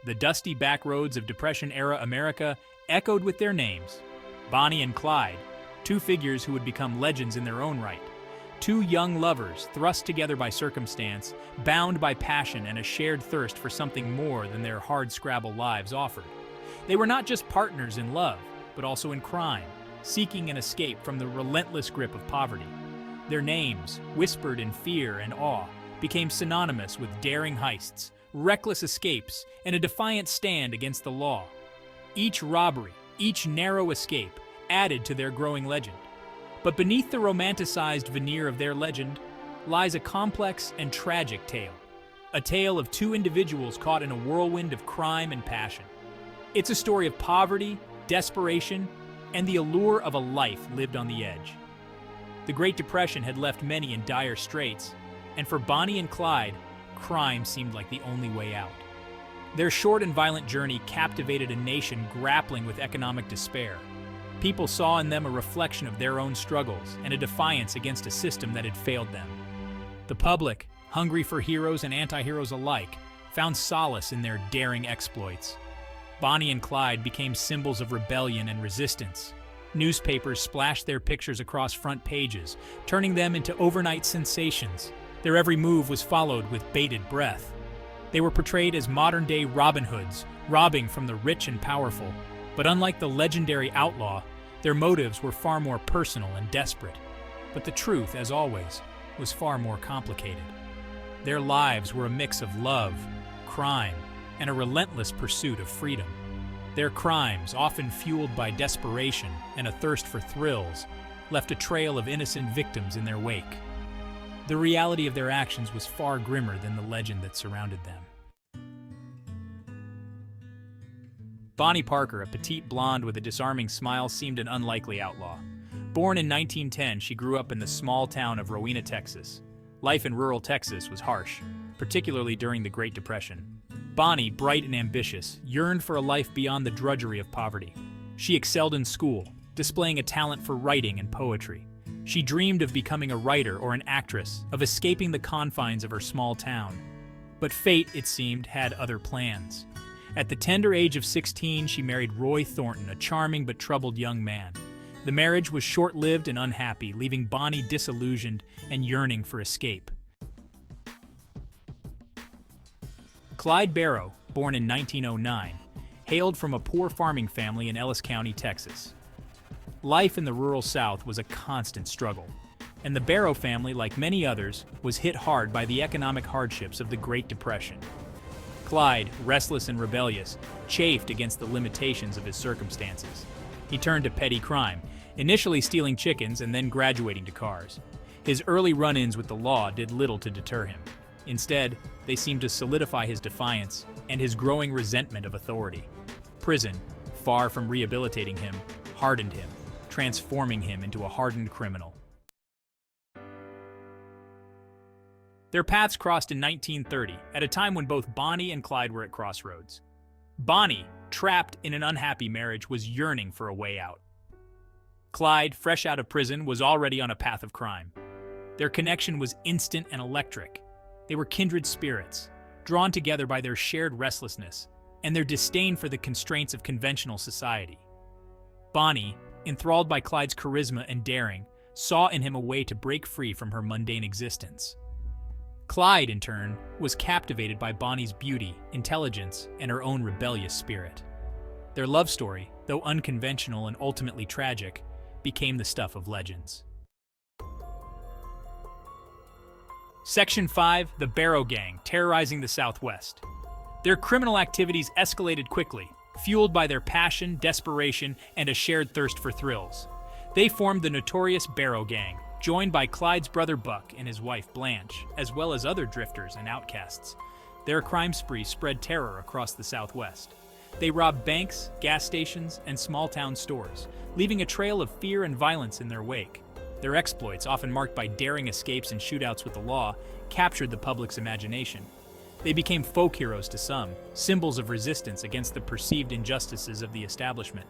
the dusty back roads of Depression-era America echoed with their names. Bonnie and Clyde, two figures who would become legends in their own right. Two young lovers, thrust together by circumstance, bound by passion and a shared thirst for something more than their hard-scrabble lives offered. They were not just partners in love, but also in crime, seeking an escape from the relentless grip of poverty. Their names, whispered in fear and awe, became synonymous with daring heists, reckless escapes, and a defiant stand against the law. Each robbery, each narrow escape, added to their growing legend. But beneath the romanticized veneer of their legend lies a complex and tragic tale. A tale of two individuals caught in a whirlwind of crime and passion. It's a story of poverty, desperation, and the allure of a life lived on the edge. The Great Depression had left many in dire straits, and for Bonnie and Clyde, crime seemed like the only way out. Their short and violent journey captivated a nation grappling with economic despair. People saw in them a reflection of their own struggles and a defiance against a system that had failed them. The public, hungry for heroes and anti-heroes alike, found solace in their daring exploits. Bonnie and Clyde became symbols of rebellion and resistance. Newspapers splashed their pictures across front pages, turning them into overnight sensations. Their every move was followed with bated breath. They were portrayed as modern-day Robin Hoods, robbing from the rich and powerful. But unlike the legendary outlaw, their motives were far more personal and desperate. But the truth, as always, was far more complicated. Their lives were a mix of love, crime, and a relentless pursuit of freedom. Their crimes, often fueled by desperation and a thirst for thrills, left a trail of innocent victims in their wake. The reality of their actions was far grimmer than the legend that surrounded them. Bonnie Parker, a petite blonde with a disarming smile, seemed an unlikely outlaw. Born in 1910, she grew up in the small town of Rowena, Texas. Life in rural Texas was harsh, particularly during the Great Depression. Bonnie, bright and ambitious, yearned for a life beyond the drudgery of poverty. She excelled in school, displaying a talent for writing and poetry. She dreamed of becoming a writer or an actress, of escaping the confines of her small town. But fate, it seemed, had other plans. At the tender age of 16, she married Roy Thornton, a charming but troubled young man. The marriage was short-lived and unhappy, leaving Bonnie disillusioned and yearning for escape. Clyde Barrow, born in 1909, hailed from a poor farming family in Ellis County, Texas. Life in the rural South was a constant struggle, and the Barrow family, like many others, was hit hard by the economic hardships of the Great Depression. Clyde, restless and rebellious, chafed against the limitations of his circumstances. He turned to petty crime, initially stealing chickens and then graduating to cars. His early run-ins with the law did little to deter him. Instead, they seemed to solidify his defiance and his growing resentment of authority. Prison, far from rehabilitating him, hardened him, transforming him into a hardened criminal. Their paths crossed in 1930, at a time when both Bonnie and Clyde were at crossroads. Bonnie, trapped in an unhappy marriage, was yearning for a way out. Clyde, fresh out of prison, was already on a path of crime. Their connection was instant and electric. They were kindred spirits, drawn together by their shared restlessness and their disdain for the constraints of conventional society. Bonnie, enthralled by Clyde's charisma and daring, saw in him a way to break free from her mundane existence. Clyde, in turn, was captivated by Bonnie's beauty, intelligence, and her own rebellious spirit. Their love story, though unconventional and ultimately tragic, became the stuff of legends. Section 5, the Barrow Gang, terrorizing the Southwest. Their criminal activities escalated quickly, fueled by their passion, desperation, and a shared thirst for thrills. They formed the notorious Barrow Gang, joined by Clyde's brother Buck and his wife Blanche, as well as other drifters and outcasts. Their crime spree spread terror across the Southwest. They robbed banks, gas stations, and small-town stores, leaving a trail of fear and violence in their wake. Their exploits, often marked by daring escapes and shootouts with the law, captured the public's imagination. They became folk heroes to some, symbols of resistance against the perceived injustices of the establishment.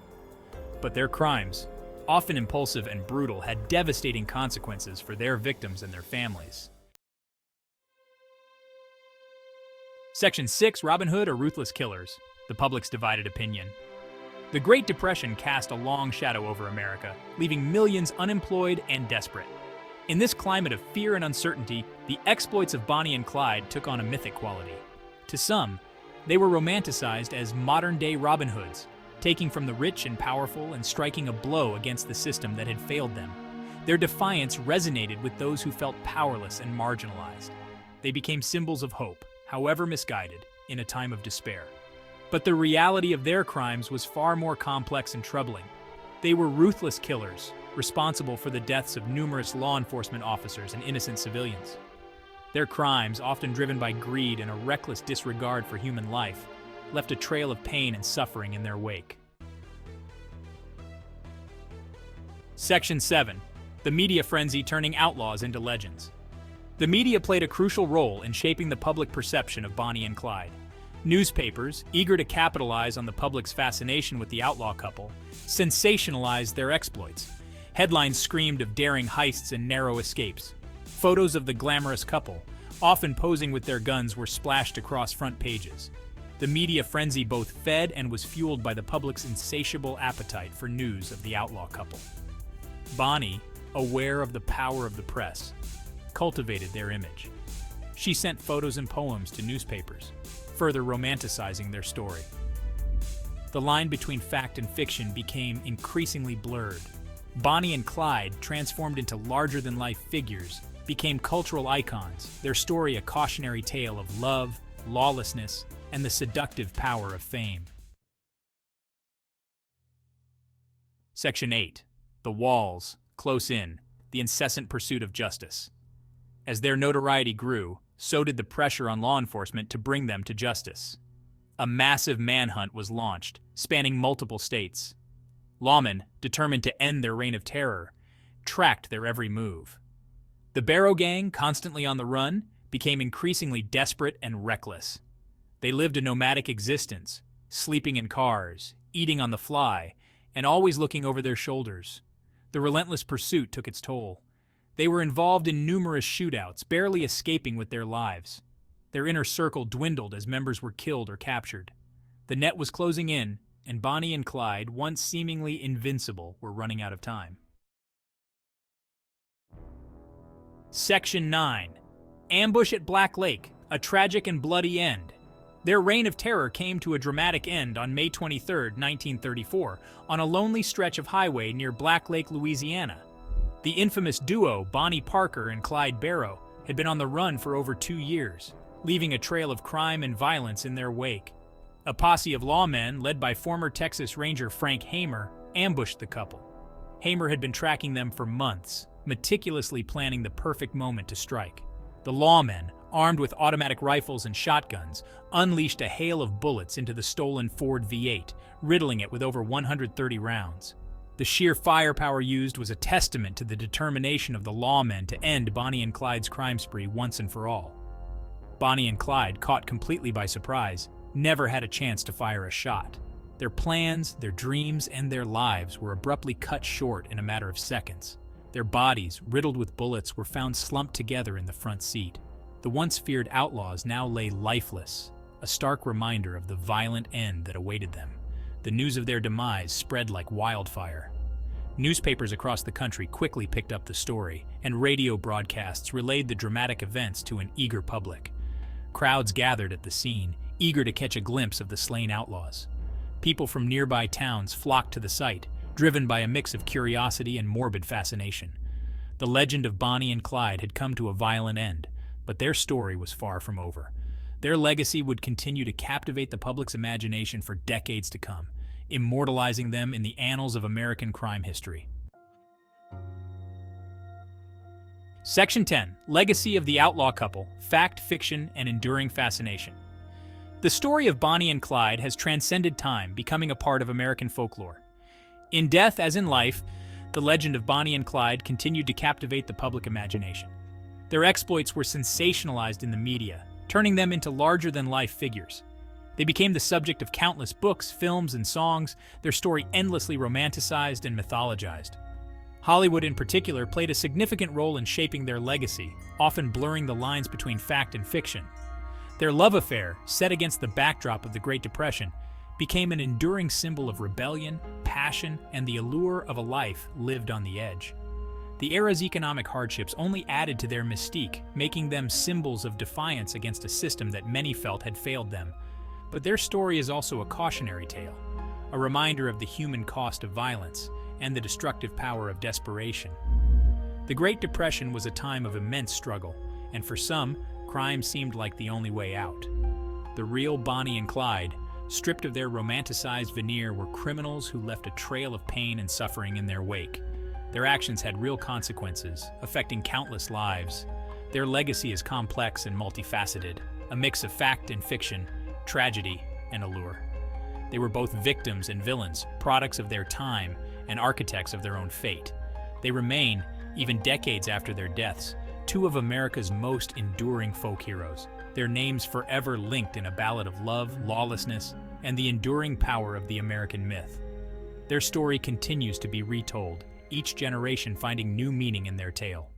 But their crimes, often impulsive and brutal, had devastating consequences for their victims and their families. Section 6, Robin Hood or Ruthless Killers, the public's divided opinion. The Great Depression cast a long shadow over America, leaving millions unemployed and desperate. In this climate of fear and uncertainty, the exploits of Bonnie and Clyde took on a mythic quality. To some, they were romanticized as modern-day Robin Hoods, taking from the rich and powerful and striking a blow against the system that had failed them. Their defiance resonated with those who felt powerless and marginalized. They became symbols of hope, however misguided, in a time of despair. But the reality of their crimes was far more complex and troubling. They were ruthless killers, responsible for the deaths of numerous law enforcement officers and innocent civilians. Their crimes, often driven by greed and a reckless disregard for human life, left a trail of pain and suffering in their wake. Section 7. The media frenzy turning outlaws into legends. The media played a crucial role in shaping the public perception of Bonnie and Clyde. Newspapers, eager to capitalize on the public's fascination with the outlaw couple, sensationalized their exploits. Headlines screamed of daring heists and narrow escapes. Photos of the glamorous couple, often posing with their guns, were splashed across front pages. The media frenzy both fed and was fueled by the public's insatiable appetite for news of the outlaw couple. Bonnie, aware of the power of the press, cultivated their image. She sent photos and poems to newspapers, further romanticizing their story. The line between fact and fiction became increasingly blurred. Bonnie and Clyde, transformed into larger-than-life figures, became cultural icons, their story a cautionary tale of love, lawlessness, and the seductive power of fame. Section 8. The Walls, Close In, the Incessant Pursuit of Justice. As their notoriety grew, so did the pressure on law enforcement to bring them to justice. A massive manhunt was launched, spanning multiple states. Lawmen, determined to end their reign of terror, tracked their every move. The Barrow Gang, constantly on the run, became increasingly desperate and reckless. They lived a nomadic existence, sleeping in cars, eating on the fly, and always looking over their shoulders. The relentless pursuit took its toll. They were involved in numerous shootouts, barely escaping with their lives. Their inner circle dwindled as members were killed or captured. The net was closing in, and Bonnie and Clyde, once seemingly invincible, were running out of time. Section 9. Ambush at Black Lake, a tragic and bloody end. Their reign of terror came to a dramatic end on May 23, 1934, on a lonely stretch of highway near Black Lake, Louisiana. The infamous duo, Bonnie Parker and Clyde Barrow, had been on the run for over 2 years, leaving a trail of crime and violence in their wake. A posse of lawmen, led by former Texas Ranger Frank Hamer, ambushed the couple. Hamer had been tracking them for months, meticulously planning the perfect moment to strike. The lawmen, armed with automatic rifles and shotguns, unleashed a hail of bullets into the stolen Ford V8, riddling it with over 130 rounds. The sheer firepower used was a testament to the determination of the lawmen to end Bonnie and Clyde's crime spree once and for all. Bonnie and Clyde, caught completely by surprise, never had a chance to fire a shot. Their plans, their dreams, and their lives were abruptly cut short in a matter of seconds. Their bodies, riddled with bullets, were found slumped together in the front seat. The once feared outlaws now lay lifeless, a stark reminder of the violent end that awaited them. The news of their demise spread like wildfire. Newspapers across the country quickly picked up the story, and radio broadcasts relayed the dramatic events to an eager public. Crowds gathered at the scene, eager to catch a glimpse of the slain outlaws. People from nearby towns flocked to the site, driven by a mix of curiosity and morbid fascination. The legend of Bonnie and Clyde had come to a violent end, but their story was far from over. Their legacy would continue to captivate the public's imagination for decades to come, immortalizing them in the annals of American crime history. Section 10. Legacy of the Outlaw Couple, Fact, Fiction, and Enduring Fascination. The story of Bonnie and Clyde has transcended time, becoming a part of American folklore. In death as in life, the legend of Bonnie and Clyde continued to captivate the public imagination. Their exploits were sensationalized in the media, turning them into larger-than-life figures. They became the subject of countless books, films, and songs, their story endlessly romanticized and mythologized. Hollywood in particular played a significant role in shaping their legacy, often blurring the lines between fact and fiction. Their love affair, set against the backdrop of the Great Depression, became an enduring symbol of rebellion, passion, and the allure of a life lived on the edge. The era's economic hardships only added to their mystique, making them symbols of defiance against a system that many felt had failed them. But their story is also a cautionary tale, a reminder of the human cost of violence and the destructive power of desperation. The Great Depression was a time of immense struggle, and for some, crime seemed like the only way out. The real Bonnie and Clyde, stripped of their romanticized veneer, were criminals who left a trail of pain and suffering in their wake. Their actions had real consequences, affecting countless lives. Their legacy is complex and multifaceted, a mix of fact and fiction, tragedy and allure. They were both victims and villains, products of their time and architects of their own fate. They remain, even decades after their deaths, two of America's most enduring folk heroes, their names forever linked in a ballad of love, lawlessness, and the enduring power of the American myth. Their story continues to be retold, each generation finding new meaning in their tale.